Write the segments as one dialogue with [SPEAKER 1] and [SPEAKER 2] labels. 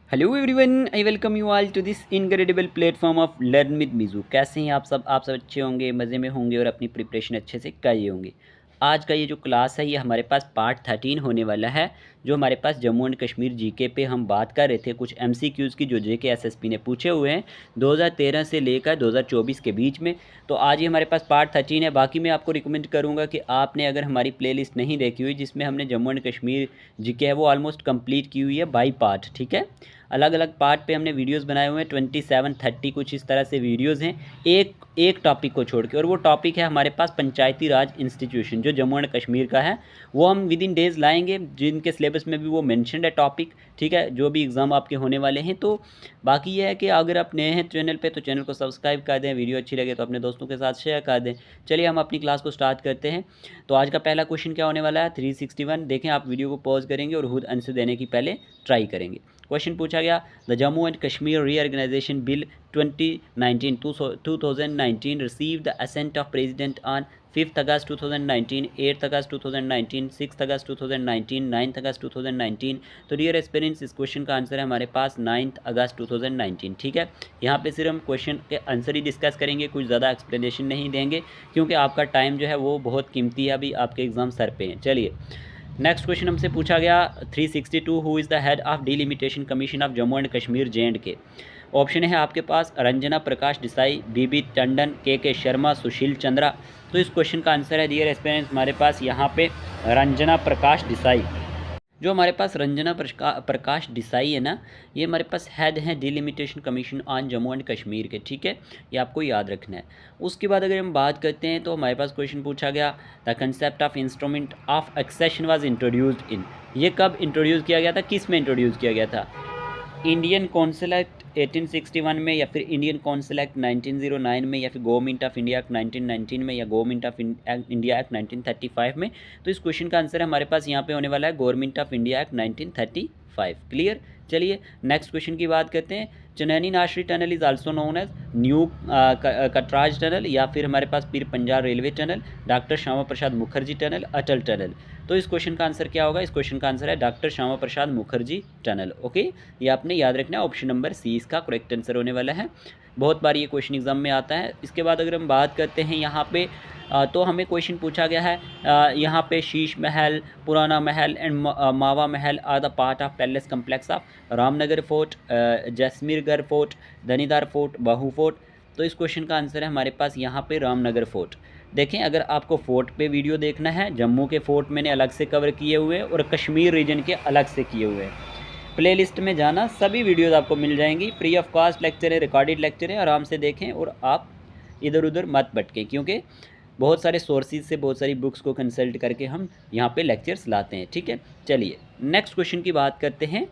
[SPEAKER 1] Hello everyone, I welcome you all to this incredible platform of learn with मिजू। कैसे हैं आप सब अच्छे होंगे, मज़े में होंगे और अपनी प्रिपरेशन अच्छे से कर रहे होंगे। आज का ये जो क्लास है ये हमारे पास पार्ट 13 होने वाला है। जो हमारे पास जम्मू एंड कश्मीर जीके पे हम बात कर रहे थे, कुछ एमसीक्यूज़ की जो जेके एसएसपी ने पूछे हुए हैं 2013 से लेकर 2024 के बीच में। तो आज ये हमारे पास पार्ट 13 है। बाकी मैं आपको रिकमेंड करूँगा कि आपने अगर हमारी प्लेलिस्ट नहीं देखी हुई जिसमें हमने जम्मू एंड कश्मीर जीके है वो ऑलमोस्ट कंप्लीट की हुई है बाई पार्ट, ठीक है। अलग अलग पार्ट पे हमने वीडियोस बनाए हुए हैं 27-30 कुछ इस तरह से वीडियोस हैं एक एक टॉपिक को छोड़ के। और वो टॉपिक है हमारे पास पंचायती राज इंस्टीट्यूशन जो जम्मू एंड कश्मीर का है। वो हम विद इन डेज़ लाएंगे, जिनके सिलेबस में भी वो मेंशनड है टॉपिक, ठीक है, जो भी एग्ज़ाम आपके होने वाले हैं। तो बाकी ये है कि अगर आप नए हैं चैनल पे तो चैनल को सब्सक्राइब कर दें, वीडियो अच्छी लगे तो अपने दोस्तों के साथ शेयर कर दें। चलिए हम अपनी क्लास को स्टार्ट करते हैं। तो आज का पहला क्वेश्चन क्या होने वाला है 361। देखें, आप वीडियो को पॉज करेंगे और खुद आंसर देने की पहले ट्राई करेंगे। क्वेश्चन पूछा गया, the Jammu and Kashmir reorganisation bill 2019 receive the assent of president on 5th August 2019, 8th August 2019, 6th August 2019, 9th August 2019। तो डियर एस्पिरेंट्स, इस क्वेश्चन का आंसर है हमारे पास 9th अगस्त 2019, ठीक है। यहाँ पे सिर्फ हम क्वेश्चन के आंसर ही डिस्कस करेंगे, कुछ ज़्यादा एक्सप्लेनेशन नहीं देंगे क्योंकि आपका टाइम जो है वो बहुत कीमती है, अभी आपके एग्ज़ाम सर पे हैं। चलिए नेक्स्ट क्वेश्चन हमसे पूछा गया 362, who is the head of delimitation commission of Jammu and Kashmir JNK। Option है आपके पास रंजना प्रकाश देसाई, BB टंडन, के शर्मा, सुशील चंद्रा। तो इस क्वेश्चन का आंसर है डियर एस्पिरेंट्स हमारे पास यहाँ पे रंजना प्रकाश देसाई। जो हमारे पास रंजना प्रकाश देसाई है ना, ये हमारे पास हेड हैं delimitation commission on Jammu and Kashmir के, ठीक है। ये आपको याद रखना है। उसके बाद अगर हम बात करते हैं तो हमारे पास क्वेश्चन पूछा गया, the concept of instrument of accession was introduced in. ये कब इंट्रोड्यूस किया गया था, किस में इंट्रोड्यूस किया गया था? इंडियन कौंसिल एक्ट 1861 में, या फिर इंडियन कौंसिल एक्ट 1909 में, या फिर गवर्नमेंट ऑफ इंडिया एक्ट 1919 में, या गवर्नमेंट ऑफ इंडिया एक्ट 1935 में। तो इस क्वेश्चन का आंसर हमारे पास यहाँ पे होने वाला है government of India act 1935। Clear. चलिए नेक्स्ट क्वेश्चन की बात करते हैं। Chenani Nashri tunnel is also known as new Katraj tunnel, या फिर हमारे पास Pir Panjal railway tunnel, doctor Shyama Prasad Mukherjee tunnel, Atal tunnel. तो इस क्वेश्चन का आंसर क्या होगा? इस क्वेश्चन का आंसर है doctor Shyama Prasad Mukherjee tunnel. Okay, ये आपने याद रखना है, ऑप्शन नंबर सी इसका करेक्ट आंसर होने वाला है। बहुत बार ये क्वेश्चन एग्जाम में आता है। इसके बाद अगर हम बात करते हैं यहाँ पे तो हमें क्वेश्चन पूछा गया है यहाँ पे शीश महल, पुराना महल and Mawa Mahal are the part of palace complex of Ramnagar fort, Jasmergarh fort, Dhanidar fort, Bahu fort. तो इस क्वेश्चन का आंसर है हमारे पास यहाँ पे रामनगर फोर्ट। देखें, अगर आपको फोर्ट पे वीडियो देखना है, जम्मू के फोर्ट मैंने अलग से कवर किए हुए हैं और कश्मीर रीजन के अलग से किए हुए हैं। प्लेलिस्ट में जाना, सभी वीडियोस आपको मिल जाएंगी, फ्री ऑफ कॉस्ट लेक्चर है, रिकॉर्डेड लेक्चर है। आराम से देखें और आप इधर उधर मत भटकें, क्योंकि बहुत सारे सोर्सेज से बहुत सारी बुक्स को कंसल्ट करके हम यहाँ पे लेक्चर्स लाते हैं, ठीक है। चलिए नेक्स्ट क्वेश्चन की बात करते हैं।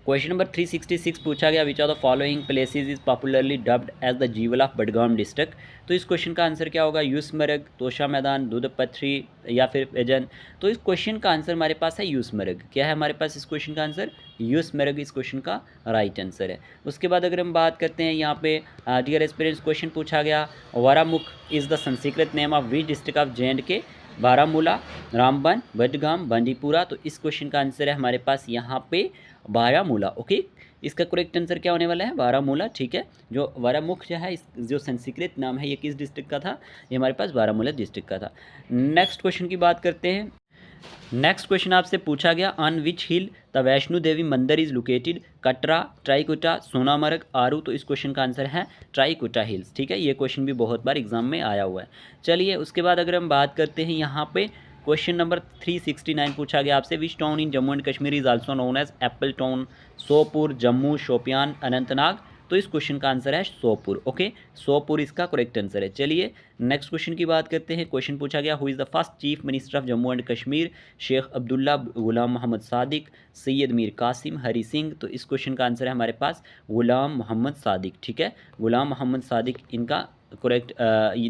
[SPEAKER 1] क्वेश्चन नंबर 366 पूछा गया, which of the following places is popularly dubbed as the jewel of Budgam district. तो इस क्वेश्चन का आंसर क्या होगा? यूसमर्ग, तोशा मैदान, दूध पथरी, या फिर एजन। तो इस क्वेश्चन का आंसर हमारे पास है यूसमर्ग। क्या है हमारे पास इस क्वेश्चन का आंसर? यूसमर्ग इस क्वेश्चन का राइट आंसर है। उसके बाद अगर हम बात करते हैं यहाँ पे डियर एस्पिरेंट्स, क्वेश्चन पूछा गया, Varamukh is the Sanskrit name of which district of JNK? Baramulla, Ramban, Budgam, Bandipora. तो इस क्वेश्चन का आंसर है हमारे पास यहाँ पे बारामूला। ओके, इसका करेक्ट आंसर क्या होने वाला है? बारामूला, ठीक है। जो वारामुख जो है, इस जो संस्कृत नाम है, ये किस डिस्ट्रिक्ट का था? ये हमारे पास बारामूला डिस्ट्रिक्ट का था। नेक्स्ट क्वेश्चन की बात करते हैं। नेक्स्ट क्वेश्चन आपसे पूछा गया, on which hill the Vaishno Devi mandir is located? Katra, Trikuta, Sonamarg, Aru. तो इस क्वेश्चन का आंसर है ट्राईकुटा हिल्स, ठीक है। ये क्वेश्चन भी बहुत बार एग्जाम में आया हुआ है। चलिए उसके बाद अगर हम बात करते हैं यहाँ पे क्वेश्चन नंबर 369 पूछा गया आपसे, which town in Jammu and Kashmir is also known as apple town? Sopore, Jammu, Shopian, Anantnag. तो इस क्वेश्चन का आंसर है सोपुर। ओके, सोपुर इसका करेक्ट आंसर है। चलिए नेक्स्ट क्वेश्चन की बात करते हैं। क्वेश्चन पूछा गया, who is the first chief minister of Jammu and Kashmir? Sheikh Abdullah, Ghulam Mohammad Sadiq, Syed Mir Qasim, Hari Singh. तो इस क्वेश्चन का आंसर है हमारे पास गुलाम मोहम्मद सादिक, ठीक है। गुलाम मोहम्मद सादिक इनका करेक्ट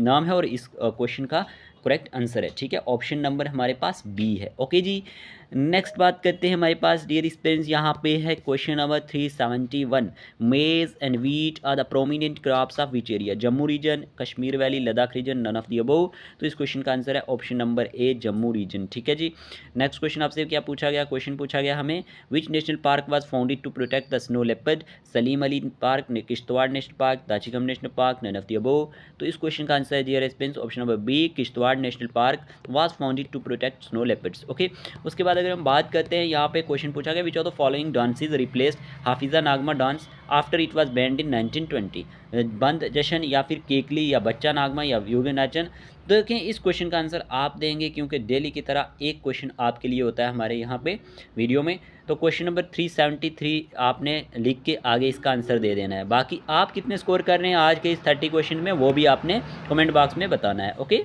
[SPEAKER 1] नाम है और इस क्वेश्चन का करेक्ट आंसर है, ठीक है। ऑप्शन नंबर हमारे पास बी है। ओके जी, नेक्स्ट बात करते हैं हमारे पास डियर स्टूडेंट्स, यहाँ पे है question number 371। Maize and wheat are the prominent crops of which area? Jammu region, Kashmir valley, Ladakh region, none of the above. तो इस क्वेश्चन का आंसर है option number A, Jammu region. ठीक है जी। नेक्स्ट क्वेश्चन आपसे क्या पूछा गया? क्वेश्चन पूछा गया हमें, which national park was founded to protect the snow leopard? Salim Ali park, Kishtwar national park, Dachigam national park, none of the above. तो इस क्वेश्चन का आंसर है dear students option number B, Kishtwar national park was founded to protect snow leopards. Okay. उसके बाद अगर हम बात करते हैं, यहाँ पे क्वेश्चन पूछा गया, which of the following dances replaced Hafiza Nagma dance after it was banned in 1920? बंद जश्न या फिर केकली या बच्चा नागमा या योगे नाचन? देखें इस क्वेश्चन का आंसर आप देंगे, क्योंकि डेली की तरह एक क्वेश्चन आपके लिए होता है हमारे यहाँ पे वीडियो में। तो क्वेश्चन नंबर 373 आपने लिख के आगे इसका आंसर दे देना है। बाकी आप कितने स्कोर कर रहे हैं आज के इस 30 क्वेश्चन में, वो भी आपने कमेंट बॉक्स में बताना है। ओके।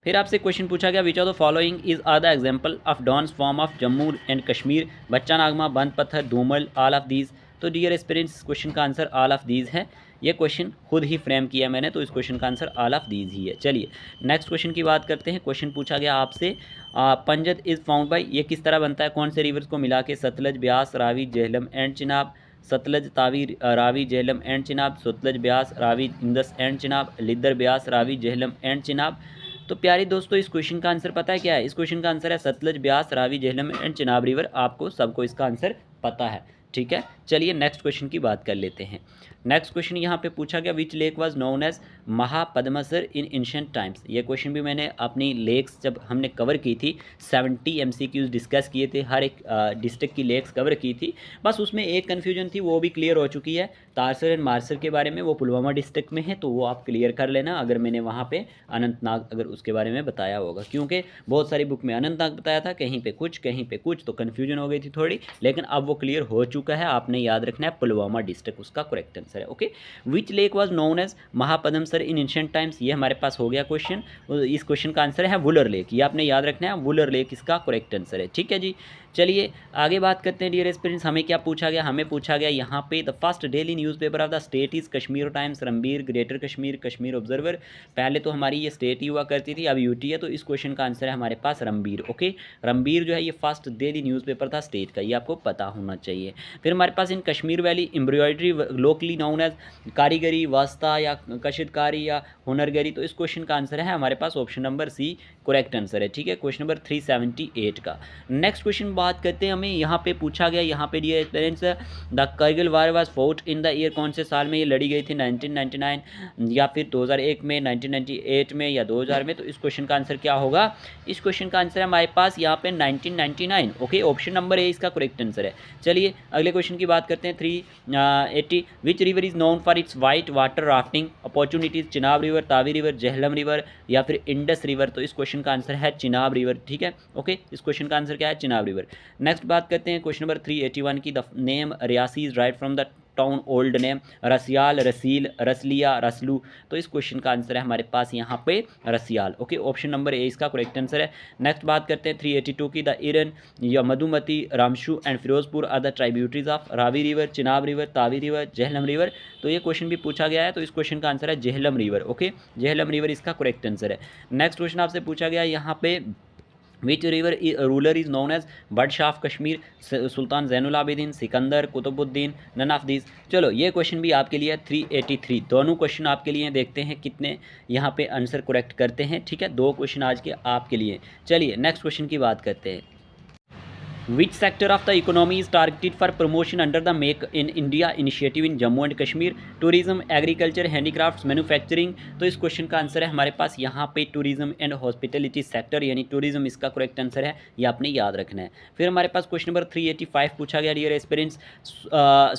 [SPEAKER 1] फिर आपसे क्वेश्चन पूछा गया, which of the following is are the example of dance form of Jammu and Kashmir? Bachha Nagma, Band Pathar, Dhumal, all of these. तो डियर एस्पिरेंट्स क्वेश्चन का आंसर ऑल ऑफ दीज है। ये क्वेश्चन खुद ही फ्रेम किया मैंने, तो इस क्वेश्चन का आंसर ऑल ऑफ दीज ही है। चलिए नेक्स्ट क्वेश्चन की बात करते हैं। क्वेश्चन पूछा गया आपसे, पंजत इज फाउंड बाई, ये किस तरह बनता है? कौन से रिवर्स को मिला के? Sutlej, Beas, Ravi, Jhelum and Chenab. Sutlej, Tawi, Ravi, Jhelum and Chenab. Sutlej, Beas, Ravi, Indus and Chenab. Lidder, Beas, Ravi, Jhelum and Chenab. तो प्यारे दोस्तों इस क्वेश्चन का आंसर पता है क्या है? इस क्वेश्चन का आंसर है सतलज, ब्यास, रावी, झेलम एंड चिनाब रिवर। आपको सबको इसका आंसर पता है। ठीक है। चलिए नेक्स्ट क्वेश्चन की बात कर लेते हैं। नेक्स्ट क्वेश्चन यहाँ पे पूछा गया, which lake was known as Mahapadmasar in ancient times? ये क्वेश्चन भी मैंने अपनी लेक्स जब हमने कवर की थी 70 MCQs डिस्कस किए थे, हर एक डिस्ट्रिक्ट की लेक्स कवर की थी। बस उसमें एक कन्फ्यूजन थी, वो भी क्लियर हो चुकी है। तारसर एंड मारसर के बारे में, वो पुलवामा डिस्ट्रिक्ट में है, तो वो आप क्लियर कर लेना अगर मैंने वहाँ पे अनंतनाग अगर उसके बारे में बताया होगा, क्योंकि बहुत सारी बुक में अनंतनाग बताया था, कहीं पे कुछ, तो कन्फ्यूजन हो गई थी थोड़ी, लेकिन अब वो क्लियर हो चुका है। आपने याद रखना है पुलवामा डिस्ट्रिक्ट उसका करेक्ट आंसर है। Okay. Which lake was known as Mahapadmasar in ancient times? ये हमारे पास हो गया क्वेश्चन। इस क्वेश्चन का आंसर है वुलर लेक। ये आपने याद रखना है, वुलर लेक इसका करेक्ट आंसर है। ठीक है जी। चलिए आगे बात करते हैं डियर एस्पिरेंट्स, हमें क्या पूछा गया? हमें पूछा गया यहाँ पे, the first daily newspaper of the state is Kashmir times, Ranbir, greater Kashmir, Kashmir observer. पहले तो हमारी ये स्टेट ही हुआ करती थी, अब यूटी है, तो इस क्वेश्चन का आंसर है हमारे पास रणबीर। ओके। रणबीर जो है ये फर्स्ट डेली न्यूज़पेपर था स्टेट का, ये आपको पता होना चाहिए। फिर हमारे पास in Kashmir valley embroidery locally known as karigari, वास्ता या कशिदकारी या हुनरगरी। तो इस क्वेश्चन का आंसर है हमारे पास option number C, correct answer है। ठीक है। क्वेश्चन नंबर 378 का नेक्स्ट क्वेश्चन बात करते हैं। हमें यहाँ पे पूछा गया, यहाँ पे dear parents, the Kargil war was fought in the year? कौन से साल में ये लड़ी गई थी? 1999 या फिर 2001 में, 1998 में या 2000 में? तो इस क्वेश्चन का आंसर क्या होगा? इस क्वेश्चन का आंसर है हमारे पास यहाँ पे 1999। ओके। ऑप्शन नंबर ए इसका करेक्ट आंसर है। चलिए अगले क्वेश्चन की बात करते हैं। 380, which river is known for its white water rafting opportunities? Chenab river, Tawi river, Jhelum river या फिर इंडस रिवर? तो इस क्वेश्चन का आंसर है चिनाब रिवर। ठीक है। ओके। इस क्वेश्चन का आंसर क्या है? चिनाब रिवर। नेक्स्ट बात करते हैं क्वेश्चन नंबर 381 की, the name Reasi is right from the town old name? Rasiyal, Raseel, Rasalia, Rasalu. तो इस क्वेश्चन का आंसर है हमारे पास यहाँ पे रसियाल। ओके। ऑप्शन नंबर ए इसका करेक्ट आंसर है। नेक्स्ट बात करते हैं 382 की, द इरन या Madhumati, Ramshu and Firozpur are the tributaries of Ravi river, Chenab river, Tawi river, Jhelum river? तो ये क्वेश्चन भी पूछा गया है, तो इस क्वेश्चन का आंसर है Jhelum river. Okay. Jhelum river इसका करेक्ट आंसर है। नेक्स्ट क्वेश्चन आपसे पूछा गया यहाँ पे, which river ruler is known as Badshah of Kashmir? Sultan Zainul Abidin, Sikandar, Qutbuddin, none of these? चलो ये क्वेश्चन भी आपके लिए 383, दोनों क्वेश्चन आपके लिए। देखते हैं कितने यहाँ पे आंसर करेक्ट करते हैं। ठीक है। 2 क्वेश्चन आज के आपके लिए। चलिए नेक्स्ट क्वेश्चन की बात करते हैं। Which sector of the economy is targeted for promotion under the Make in India initiative in Jammu and Kashmir? Tourism, agriculture, handicrafts, manufacturing? तो इस क्वेश्चन का आंसर है हमारे पास यहाँ पे टूरिज्म एंड हॉस्पिटलिटी सेक्टर, यानी टूरिज्म इसका करेक्ट आंसर है। ये आपने याद रखना है। फिर हमारे पास क्वेश्चन नंबर 385 पूछा गया dear aspirants,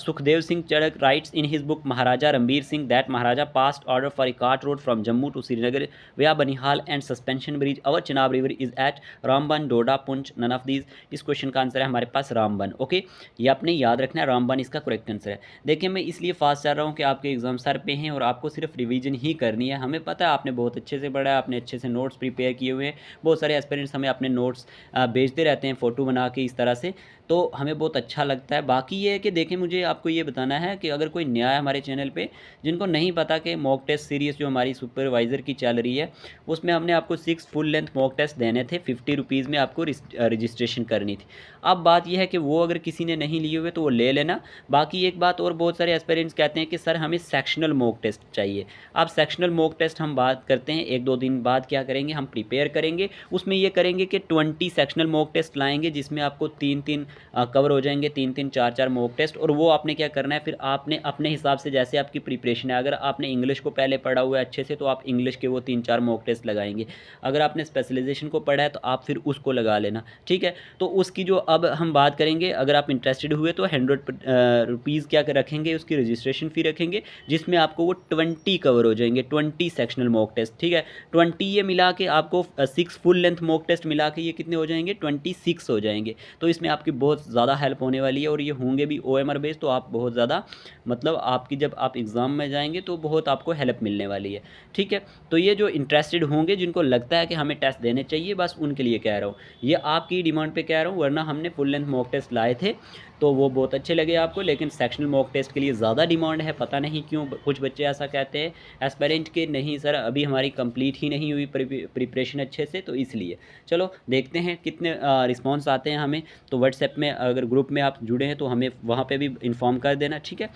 [SPEAKER 1] Sukhdev Singh Charak writes in his book Maharaja Ranbir Singh that Maharaja passed order for a cart road from Jammu to Srinagar via Banihal and suspension bridge over Chenab river is at Ramban, Doda, Poonch, none of these? इस क्वेश्चन का आंसर है हमारे पास रामबन। ओके। ये आपने याद रखना है, रामबन इसका करेक्ट आंसर है। देखिए मैं इसलिए फास्ट चल रहा हूँ कि आपके एग्जाम सर पे हैं और आपको सिर्फ रिवीजन ही करनी है। हमें पता है आपने बहुत अच्छे से पढ़ा है, आपने अच्छे से नोट्स प्रिपेयर किए हुए हैं। बहुत सारे एस्पिरेंट्स हमें अपने नोट्स भेजते रहते हैं फ़ोटो बना के इस तरह से। तो हमें बहुत अच्छा लगता है। बाकी ये है कि देखें, मुझे आपको ये बताना है कि अगर कोई नया है हमारे चैनल पे, जिनको नहीं पता कि मॉक टेस्ट सीरीज़ जो हमारी सुपरवाइज़र की चल रही है, उसमें हमने आपको 6 फुल लेंथ मॉक टेस्ट देने थे, 50 रुपीज़ में आपको रजिस्ट्रेशन करनी थी। अब बात यह है कि वो अगर किसी ने नहीं लिए हुए तो वो ले लेना। बाकी एक बात और, बहुत सारे एस्पिरेंट्स कहते हैं कि सर हमें सेक्शनल मॉक टेस्ट चाहिए। अब सेक्शनल मॉक टेस्ट हम बात करते हैं, 1-2 दिन बाद क्या करेंगे, हम प्रिपेयर करेंगे। उसमें ये करेंगे कि 20 सेक्शनल मॉक टेस्ट लाएंगे, जिसमें आपको 3-3 कवर हो जाएंगे, 3-3 4-4 मॉक टेस्ट। और वो आपने क्या करना है, फिर आपने अपने हिसाब से, जैसे आपकी प्रिपरेशन है, अगर आपने इंग्लिश को पहले पढ़ा हुआ है अच्छे से, तो आप इंग्लिश के वो 3-4 मॉक टेस्ट लगाएंगे। अगर आपने स्पेशलाइजेशन को पढ़ा है तो आप फिर उसको लगा लेना, ठीक है। तो उसकी जो अब हम बात करेंगे, अगर आप इंटरेस्टेड हुए तो 100 रुपीज़ क्या रखेंगे, उसकी रजिस्ट्रेशन फ़ी रखेंगे, जिसमें आपको वो 20 कवर हो जाएंगे, 20 सेक्शनल मॉक टेस्ट, ठीक है। 20 ये मिला के आपको 6 फुल लेंथ मॉक टेस्ट मिला के ये कितने हो जाएंगे, 26 हो जाएंगे। तो इसमें आपकी बहुत ज़्यादा हेल्प होने वाली है, और ये होंगे भी OMR बेस्ड, तो आप बहुत ज़्यादा, मतलब आपकी जब आप एग्ज़ाम में जाएंगे तो बहुत आपको हेल्प मिलने वाली है, ठीक है। तो ये जो इंटरेस्टेड होंगे, जिनको लगता है कि हमें टेस्ट देने चाहिए, बस उनके लिए कह रहा हूँ, ये आपकी डिमांड पे कह रहा हूँ, वरना हमने फुल लेंथ मॉक टेस्ट लाए थे तो वो बहुत अच्छे लगे आपको, लेकिन सेक्शनल मॉक टेस्ट के लिए ज़्यादा डिमांड है। पता नहीं क्यों कुछ बच्चे ऐसा कहते हैं एस्पिरेंट के, नहीं सर अभी हमारी कंप्लीट ही नहीं हुई प्रिपरेशन अच्छे से, तो इसलिए चलो देखते हैं कितने रिस्पॉन्स आते हैं हमें। तो व्हाट्सएप में अगर ग्रुप में आप जुड़े हैं तो हमें वहाँ पर भी इन्फॉर्म कर देना, ठीक है।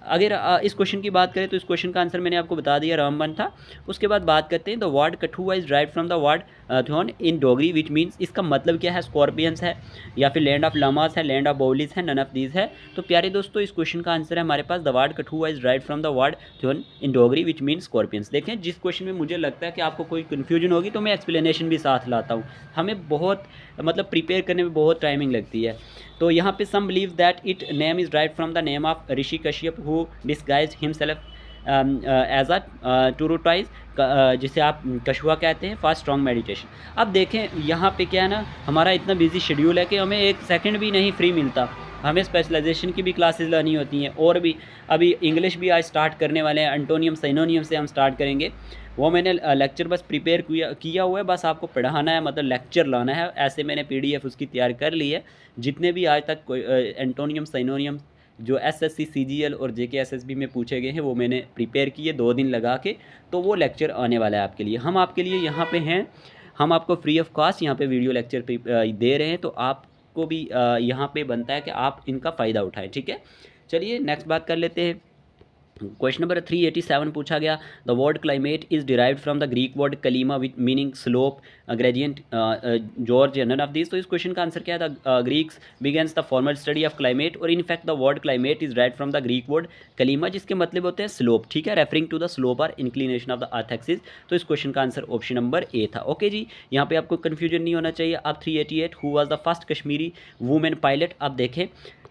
[SPEAKER 1] अगर इस क्वेश्चन की बात करें तो इस क्वेश्चन का आंसर मैंने आपको बता दिया, रामबन था। उसके बाद बात करते हैं, the word Kathua is derived from the word throne in Dogri, which means, इसका मतलब क्या है, स्कॉर्पियंस है या फिर लैंड ऑफ लामास है, लैंड ऑफ बाउलिस है, नन ऑफ दीज है। तो प्यारे दोस्तों, इस क्वेश्चन का आंसर है हमारे पास, the word Kathua is derived from the word throne in Dogri, which means scorpions. देखें, जिस क्वेश्चन में मुझे लगता है कि आपको कोई कन्फ्यूजन होगी तो मैं एक्सप्लेनेशन भी साथ लाता हूँ, हमें बहुत मतलब प्रिपेयर करने में बहुत टाइमिंग लगती है। तो यहाँ पे some believe that it name is derived from the name of Rishi Kashyap who disguised himself as a tortoise, जिसे आप कछुआ कहते हैं, फॉर स्ट्रॉन्ग मेडिटेशन। अब देखें यहाँ पे क्या है ना, हमारा इतना बिजी शेड्यूल है कि हमें एक सेकंड भी नहीं फ्री मिलता, हमें स्पेशलाइजेशन की भी क्लासेस लानी होती हैं, और भी अभी इंग्लिश भी आज स्टार्ट करने वाले हैं, एंटोनियम सिनोनियम से हम स्टार्ट करेंगे। वो मैंने लेक्चर बस प्रिपेयर किया हुआ है, बस आपको पढ़ाना है, मतलब लेक्चर लाना है। ऐसे मैंने PDF उसकी तैयार कर ली है, जितने भी आज तक कोई एंटोनियम सिनोनियम जो SSC CGL और JK SSB में पूछे गए हैं, वो मैंने प्रिपेयर किए 2 दिन लगा के। तो वो लेक्चर आने वाला है आपके लिए, हम आपके लिए यहाँ पे हैं, हम आपको फ्री ऑफ कॉस्ट यहाँ पे वीडियो लेक्चर दे रहे हैं। तो आपको भी यहाँ पे बनता है कि आप इनका फ़ायदा उठाएं, ठीक है। चलिए नेक्स्ट बात कर लेते हैं। क्वेश्चन नंबर 387 पूछा गया, the word climate is derived from the Greek word klima with meaning slope, gradient, gorge, none of this. तो इस क्वेश्चन का आंसर क्या है, the Greeks begins the formal study of climate, और in fact the word climate is derived from the Greek word klima, जिसके मतलब होते हैं स्लोप, ठीक है, रेफरिंग टू द स्लोप और inclination of the earth axis. तो इस क्वेश्चन का आंसर ऑप्शन नंबर A था। ओके जी, यहाँ पे आपको कन्फ्यूजन नहीं होना चाहिए। अब 388, who was the first Kashmiri women pilot. अब देखें,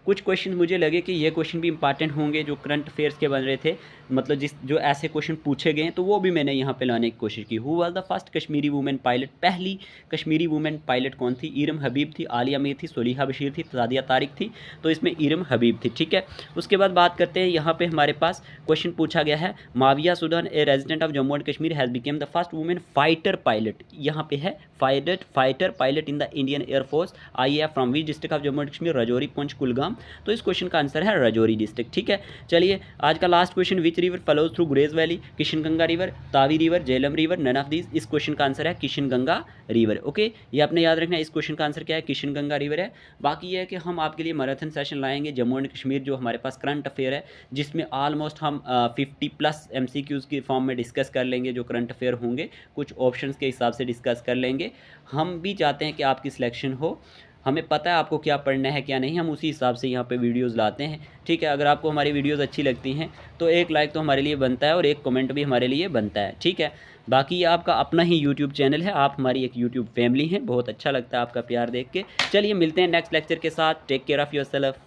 [SPEAKER 1] कुछ क्वेश्चन मुझे लगे कि ये क्वेश्चन भी इंपॉर्टेंट होंगे, जो करंट अफेयर्स के बन रहे थे, मतलब जो ऐसे क्वेश्चन पूछे गए हैं, तो वो भी मैंने यहाँ पे लाने की कोशिश की। Who was the first Kashmiri women pilot, पहली कश्मीरी वुमेन पायलट कौन थी? इरम हबीब थी, आलिया मीर थी, सोलिहा बशीर थी, सादिया तारिक थी। तो इसमें इरम हबीब थी, ठीक है। उसके बाद बात करते हैं, यहाँ पे हमारे पास क्वेश्चन पूछा गया है, Mavia Sudan a resident of Jammu and Kashmir has became the first women fighter pilot. यहाँ पे है fighter pilot in the Indian air force, IAF from which district of Jammu and Kashmir? Rajouri, Poonch, Kulgam. तो इस क्वेश्चन का आंसर है राजौरी डिस्ट्रिक्ट, ठीक है। चलिए आज का last question, which river flows through Gurez valley? Kishanganga river, Tawi river, Jhelum river, none of these. इस क्वेश्चन का आंसर है किशनगंगा रिवर। ओके, ये आपने याद रखना है, इस क्वेश्चन का आंसर क्या है? किशनगंगा रिवर है। बाकी ये है कि हम आपके लिए मैराथन सेशन लाएंगे जम्मू एंड कश्मीर, जो हमारे पास करंट अफेयर है, जिसमें ऑलमोस्ट हम 50+ MCQs के फॉर्म में डिस्कस कर लेंगे, जो करंट अफेयर होंगे, कुछ ऑप्शंस के हिसाब से डिस्कस कर लेंगे। हम भी चाहते हैं कि आपकी सिलेक्शन हो, हमें पता है आपको क्या पढ़ना है क्या नहीं, हम उसी हिसाब से यहाँ पे वीडियोस लाते हैं, ठीक है। अगर आपको हमारी वीडियोस अच्छी लगती हैं तो एक लाइक तो हमारे लिए बनता है और एक कमेंट भी हमारे लिए बनता है, ठीक है। बाकी ये आपका अपना ही यूट्यूब चैनल है, आप हमारी एक यूट्यूब फैमिली हैं, बहुत अच्छा लगता है आपका प्यार देख के। चलिए मिलते हैं नेक्स्ट लेक्चर के साथ, टेक केयर ऑफ़ योरसेल्फ।